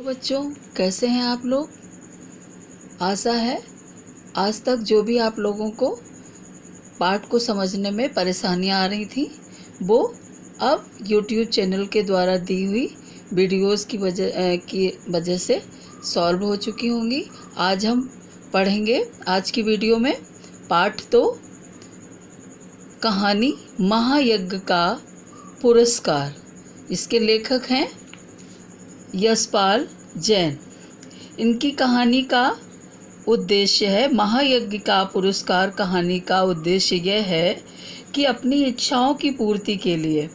बच्चों, कैसे हैं आप लोग। आशा है आज तक जो भी आप लोगों को पाठ को समझने में परेशानियां आ रही थी वो अब YouTube चैनल के द्वारा दी हुई वीडियोस की वजह से सॉल्व हो चुकी होंगी। आज हम पढ़ेंगे आज की वीडियो में पाठ 2 कहानी महायज्ञ का पुरस्कार। इसके लेखक हैं यशपाल जैन। इनकी कहानी का उद्देश्य है, महायज्ञ का पुरस्कार कहानी का उद्देश्य यह है कि अपनी इच्छाओं की पूर्ति के लिए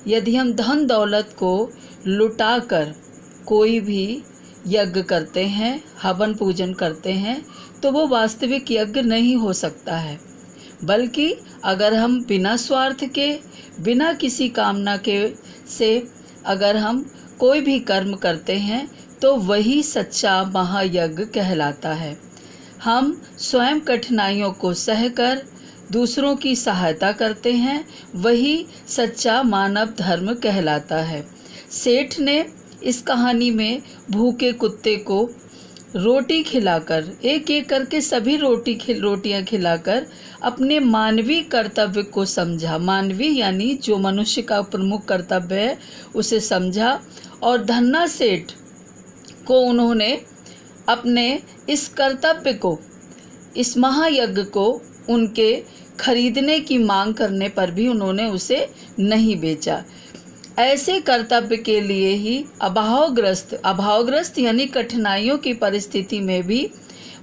यदि हम धन दौलत को लुटाकर कोई भी यज्ञ करते हैं, हवन पूजन करते हैं, तो वो वास्तविक यज्ञ नहीं हो सकता है। बल्कि अगर हम बिना स्वार्थ के, बिना किसी कामना के से अगर हम कोई भी कर्म करते हैं तो वही सच्चा महायज्ञ कहलाता है। हम स्वयं कठिनाइयों को सहकर दूसरों की सहायता करते हैं, वही सच्चा मानव धर्म कहलाता है। सेठ ने इस कहानी में भूखे कुत्ते को रोटी खिलाकर, एक एक करके सभी रोटियां खिलाकर अपने मानवीय कर्तव्य को समझा। मानवीय यानी जो मनुष्य का प्रमुख कर्तव्य है उसे समझा। और धन्ना सेठ को उन्होंने अपने इस कर्तव्य को, इस महायज्ञ को उनके खरीदने की मांग करने पर भी उन्होंने उसे नहीं बेचा। ऐसे कर्तव्य के लिए ही अभावग्रस्त यानी कठिनाइयों की परिस्थिति में भी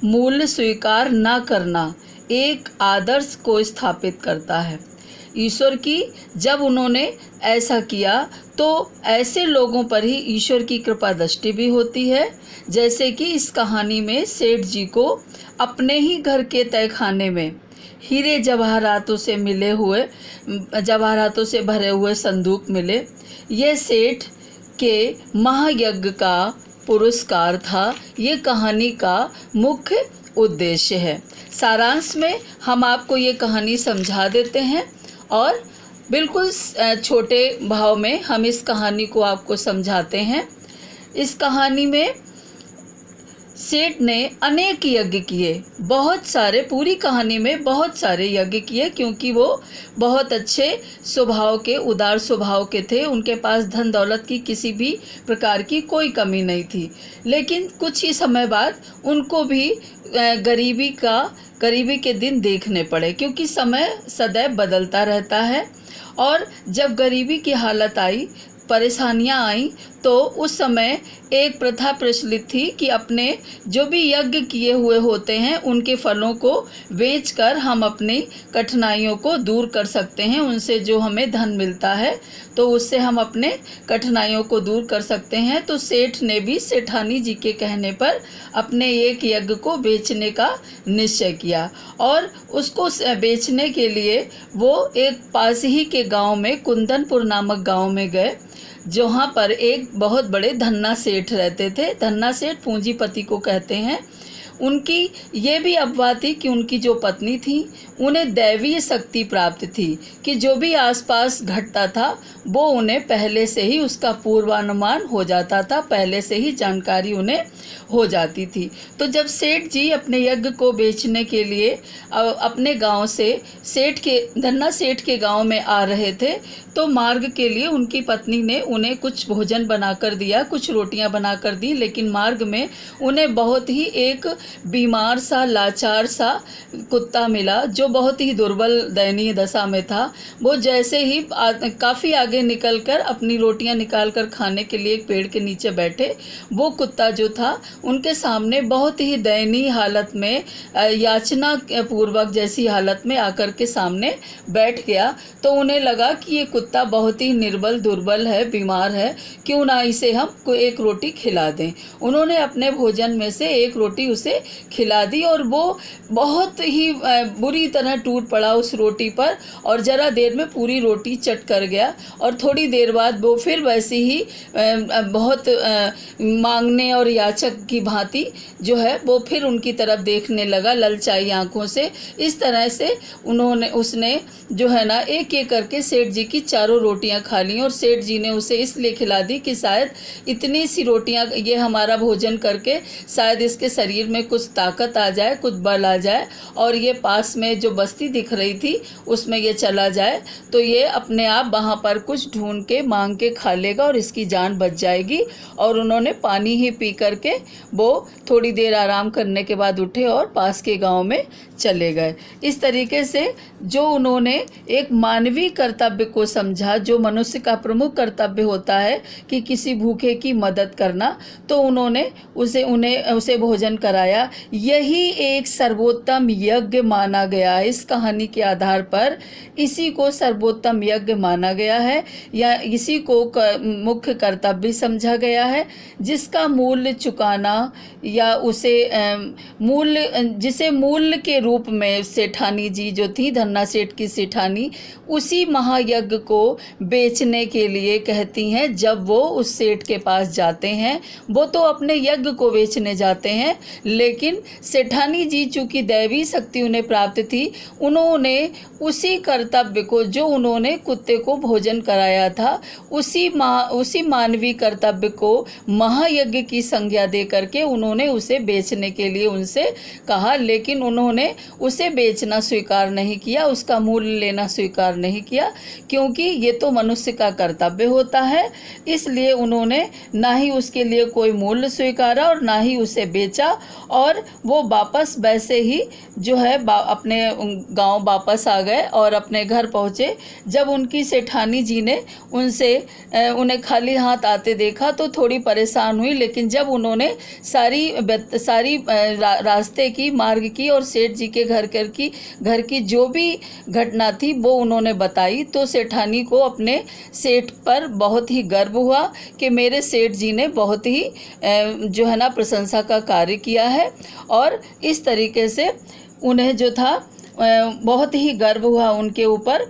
मूल्य स्वीकार न करना एक आदर्श को स्थापित करता है। ईश्वर की जब उन्होंने ऐसा किया तो ऐसे लोगों पर ही ईश्वर की कृपा दृष्टि भी होती है। जैसे कि इस कहानी में सेठ जी को अपने ही घर के तहखाने में हीरे जवाहरातों से भरे हुए संदूक मिले। यह सेठ के महायज्ञ का पुरस्कार था। ये कहानी का मुख्य उद्देश्य है। सारांश में हम आपको ये कहानी समझा देते हैं और बिल्कुल छोटे भाव में हम इस कहानी को आपको समझाते हैं। इस कहानी में सेठ ने अनेक यज्ञ किए, बहुत सारे, पूरी कहानी में बहुत सारे यज्ञ किए, क्योंकि वो बहुत अच्छे स्वभाव के, उदार स्वभाव के थे। उनके पास धन दौलत की किसी भी प्रकार की कोई कमी नहीं थी। लेकिन कुछ ही समय बाद उनको भी गरीबी के दिन देखने पड़े, क्योंकि समय सदैव बदलता रहता है। और जब गरीबी की हालत आई, परेशानियां आई, तो उस समय एक प्रथा प्रचलित थी कि अपने जो भी यज्ञ किए हुए होते हैं उनके फलों को बेचकर हम अपनी कठिनाइयों को दूर कर सकते हैं। उनसे जो हमें धन मिलता है तो उससे हम अपने कठिनाइयों को दूर कर सकते हैं। तो सेठ ने भी सेठानी जी के कहने पर अपने एक यज्ञ को बेचने का निश्चय किया और उसको बेचने के लिए वो एक पास ही के गांव में, कुंदनपुर नामक गांव में गए, जहाँ पर एक बहुत बड़े धन्ना सेठ रहते थे। धन्ना सेठ पूंजीपति को कहते हैं। उनकी ये भी अफवाह थी कि उनकी जो पत्नी थी उन्हें दैवीय शक्ति प्राप्त थी कि जो भी आसपास घटता था वो उन्हें पहले से ही उसका पूर्वानुमान हो जाता था, पहले से ही जानकारी उन्हें हो जाती थी। तो जब सेठ जी अपने यज्ञ को बेचने के लिए अपने गांव से धन्ना सेठ के गांव में आ रहे थे, तो मार्ग के लिए उनकी पत्नी ने उन्हें कुछ भोजन बनाकर दिया, कुछ रोटियां बनाकर दी। लेकिन मार्ग में उन्हें बहुत ही एक बीमार सा, लाचार सा कुत्ता मिला जो बहुत ही दुर्बल, दयनीय दशा में था। वो जैसे ही काफ़ी आगे निकलकर अपनी रोटियां निकालकर खाने के लिए एक पेड़ के नीचे बैठे, वो कुत्ता जो था उनके सामने बहुत ही दयनीय हालत में, याचना पूर्वक जैसी हालत में आकर के सामने बैठ गया। तो उन्हें लगा कि ये कुत्ता बहुत ही निर्बल, दुर्बल है, बीमार है, क्यों ना इसे हम एक रोटी खिला दें। उन्होंने अपने भोजन में से एक रोटी उसे खिला दी और वो बहुत ही बुरी तरह टूट पड़ा उस रोटी पर और ज़रा देर में पूरी रोटी चट कर गया। और थोड़ी देर बाद वो फिर वैसे ही बहुत मांगने और याचक की भांति जो है वो फिर उनकी तरफ देखने लगा ललचाई आंखों से। इस तरह से उसने जो है ना एक एक करके सेठ जी की चारों रोटियां खा ली। और सेठ जी ने उसे इसलिए खिला दी कि शायद इतनी सी रोटियां ये हमारा भोजन करके शायद इसके शरीर में कुछ ताकत आ जाए, कुछ बल आ जाए और ये पास में जो बस्ती दिख रही थी उसमें ये चला जाए तो ये अपने आप वहाँ पर कुछ ढूंढ के मांग के खा लेगा और इसकी जान बच जाएगी। और उन्होंने पानी ही पी करके वो थोड़ी देर आराम करने के बाद उठे और पास के गांव में चले गए। इस तरीके से जो उन्होंने एक मानवीय कर्तव्य को समझा, जो मनुष्य का प्रमुख कर्तव्य होता है कि किसी भूखे की मदद करना, तो उन्होंने उसे भोजन कराया। यही एक सर्वोत्तम यज्ञ माना गया है। इस कहानी के आधार पर इसी को सर्वोत्तम यज्ञ माना गया है या इसी को मुख्य कर्तव्य समझा गया है, जिसका मूल्य चुकाना या उसे जिसे मूल्य के रूप में सेठानी जी जो थी, धन्ना सेठ की सेठानी, उसी महायज्ञ को बेचने के लिए कहती हैं। जब वो उस सेठ के पास जाते हैं, वो तो अपने यज्ञ को बेचने जाते हैं, लेकिन सेठानी जी चूँकि दैवी शक्ति उन्हें प्राप्त थी, उन्होंने उसी कर्तव्य को जो उन्होंने कुत्ते को भोजन कराया था, उसी मानवीय कर्तव्य को महायज्ञ की संज्ञा दे करके उन्होंने उसे बेचने के लिए उनसे कहा। लेकिन उन्होंने उसे बेचना स्वीकार नहीं किया, उसका मूल्य लेना स्वीकार नहीं किया, क्योंकि ये तो मनुष्य का कर्तव्य होता है। इसलिए उन्होंने ना ही उसके लिए कोई मूल्य स्वीकारा और ना ही उसे बेचा और वो वापस वैसे ही जो है अपने गांव वापस आ गए और अपने घर पहुँचे। जब उनकी सेठानी जी ने उन्हें खाली हाथ आते देखा तो थोड़ी परेशान हुई, लेकिन जब उन्होंने सारी रास्ते की, मार्ग की और सेठ जी के घर की जो भी घटना थी वो उन्होंने बताई, तो सेठानी को अपने सेठ पर बहुत ही गर्व हुआ कि मेरे सेठ जी ने बहुत ही जो है ना प्रशंसा का कार्य किया है। और इस तरीके से उन्हें जो था बहुत ही गर्व हुआ उनके ऊपर।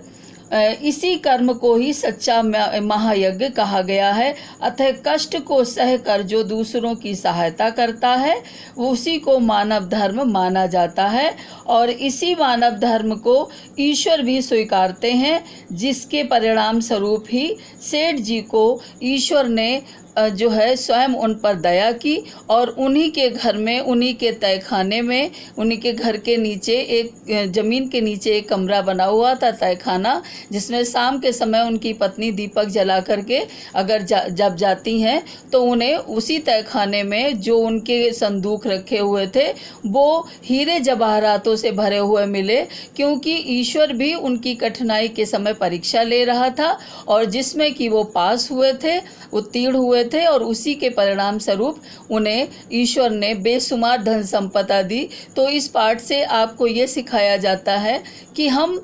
इसी कर्म को ही सच्चा महायज्ञ कहा गया है। अतः कष्ट को सह कर जो दूसरों की सहायता करता है उसी को मानव धर्म माना जाता है। और इसी मानव धर्म को ईश्वर भी स्वीकारते हैं, जिसके परिणाम स्वरूप ही सेठ जी को ईश्वर ने जो है स्वयं उन पर दया की और उन्हीं के घर में, उन्हीं के तहखाने में, उन्हीं के घर के नीचे एक ज़मीन के नीचे एक कमरा बना हुआ था, तहखाना, जिसमें शाम के समय उनकी पत्नी दीपक जला करके अगर जब जाती हैं तो उन्हें उसी तहखाने में जो उनके संदूक रखे हुए थे वो हीरे जवाहरातों से भरे हुए मिले, क्योंकि ईश्वर भी उनकी कठिनाई के समय परीक्षा ले रहा था और जिसमें कि वो पास हुए थे, उत्तीर्ण हुए थे और उसी के परिणाम स्वरूप उन्हें ईश्वर ने बेशुमार धन संपदा दी। तो इस पाठ से आपको ये सिखाया जाता है कि हम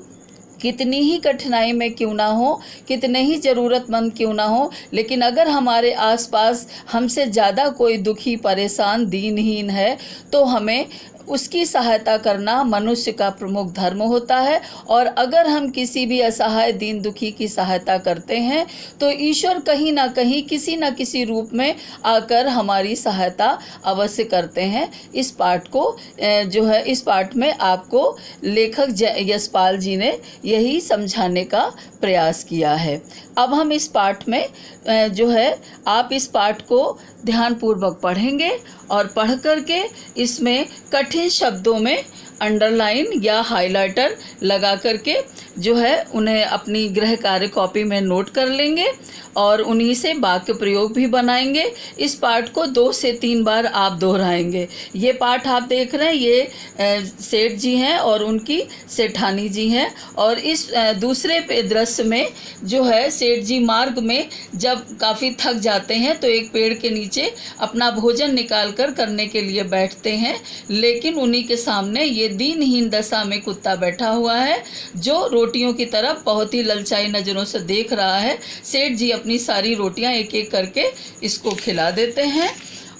कितनी ही कठिनाई में क्यों ना हो, कितने ही ज़रूरतमंद क्यों ना हो, लेकिन अगर हमारे आसपास हमसे ज़्यादा कोई दुखी, परेशान, दीनहीन है तो हमें उसकी सहायता करना मनुष्य का प्रमुख धर्म होता है। और अगर हम किसी भी असहाय, दीन दुखी की सहायता करते हैं तो ईश्वर कहीं ना कहीं, किसी न किसी रूप में आकर हमारी सहायता अवश्य करते हैं। इस पाठ को जो है, इस पाठ में आपको लेखक यशपाल जी ने यही समझाने का प्रयास किया है। अब हम इस पाठ में जो है, आप इस पाठ को ध्यानपूर्वक पढ़ेंगे और पढ़ करके इसमें कठिन शब्दों में अंडरलाइन या हाइलाइटर लगा करके जो है उन्हें अपनी गृह कार्य कॉपी में नोट कर लेंगे और उन्हीं से वाक्य प्रयोग भी बनाएंगे। इस पाठ को 2 से 3 बार आप दोहराएंगे। ये पाठ आप देख रहे हैं, ये सेठ जी हैं और उनकी सेठानी जी हैं। और इस दूसरे दृश्य में जो है, सेठ जी मार्ग में जब काफ़ी थक जाते हैं तो एक पेड़ के नीचे अपना भोजन निकाल कर करने के लिए बैठते हैं, लेकिन उन्हीं के सामने ये दीनहीन दशा में कुत्ता बैठा हुआ है जो रोटियों की तरफ बहुत ही ललचाई नज़रों से देख रहा है। सेठ जी अपनी सारी रोटियां एक एक करके इसको खिला देते हैं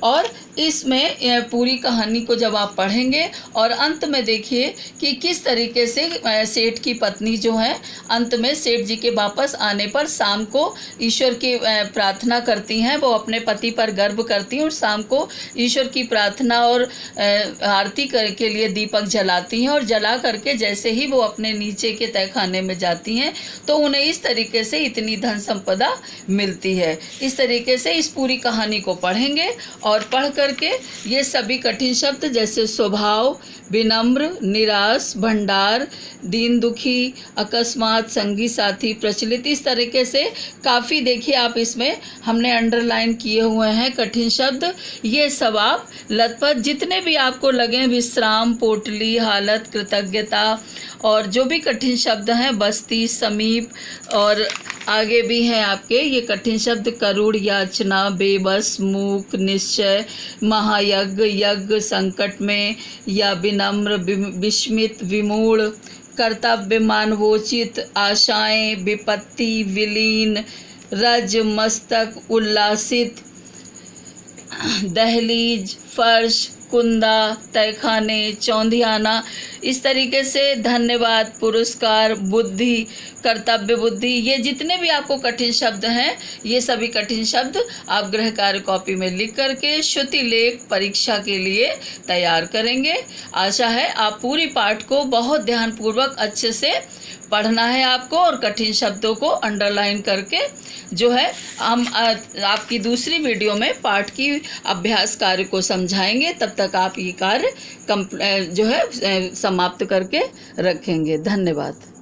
और इसमें पूरी कहानी को जब आप पढ़ेंगे और अंत में देखिए कि किस तरीके से सेठ की पत्नी जो है अंत में सेठ जी के वापस आने पर शाम को ईश्वर की प्रार्थना करती हैं। वो अपने पति पर गर्व करती हैं और शाम को ईश्वर की प्रार्थना और आरती के लिए दीपक जलाती हैं, और जला करके जैसे ही वो अपने नीचे के तहखाने में जाती हैं तो उन्हें इस तरीके से इतनी धन संपदा मिलती है। इस तरीके से इस पूरी कहानी को पढ़ेंगे और पढ़ करके ये सभी कठिन शब्द जैसे स्वभाव, विनम्र, निराश, भंडार, दीन दुखी, अकस्मात, संगी साथी, प्रचलित, इस तरीके से काफ़ी देखिए आप इसमें हमने अंडरलाइन किए हुए हैं कठिन शब्द। ये सब आप लतपथ जितने भी आपको लगें, विश्राम, पोटली, हालत, कृतज्ञता और जो भी कठिन शब्द हैं, बस्ती, समीप और आगे भी हैं आपके ये कठिन शब्द, करुण, याचना, बेबस, मूक, निश्चय, महायज्ञ, यज्ञ, संकट में या विनम्र, विस्मित, विमूढ़, कर्तव्य, मानवोचित, आशाएं, विपत्ति, विलीन, रज, मस्तक, उल्लासित, दहलीज, फर्श, कुंदा, तहखाने, चौंधियाना, इस तरीके से धन्यवाद, पुरस्कार, बुद्धि, कर्तव्य बुद्धि, ये जितने भी आपको कठिन शब्द हैं ये सभी कठिन शब्द आप गृह कार्य कॉपी में लिख करके श्रुति लेख परीक्षा के लिए तैयार करेंगे। आशा है आप पूरी पाठ को बहुत ध्यानपूर्वक अच्छे से पढ़ना है आपको और कठिन शब्दों को अंडरलाइन करके जो है हम आपकी दूसरी वीडियो में पाठ की अभ्यास कार्य को समझाएंगे। तब तक आप ये कार्य जो है समाप्त करके रखेंगे। धन्यवाद।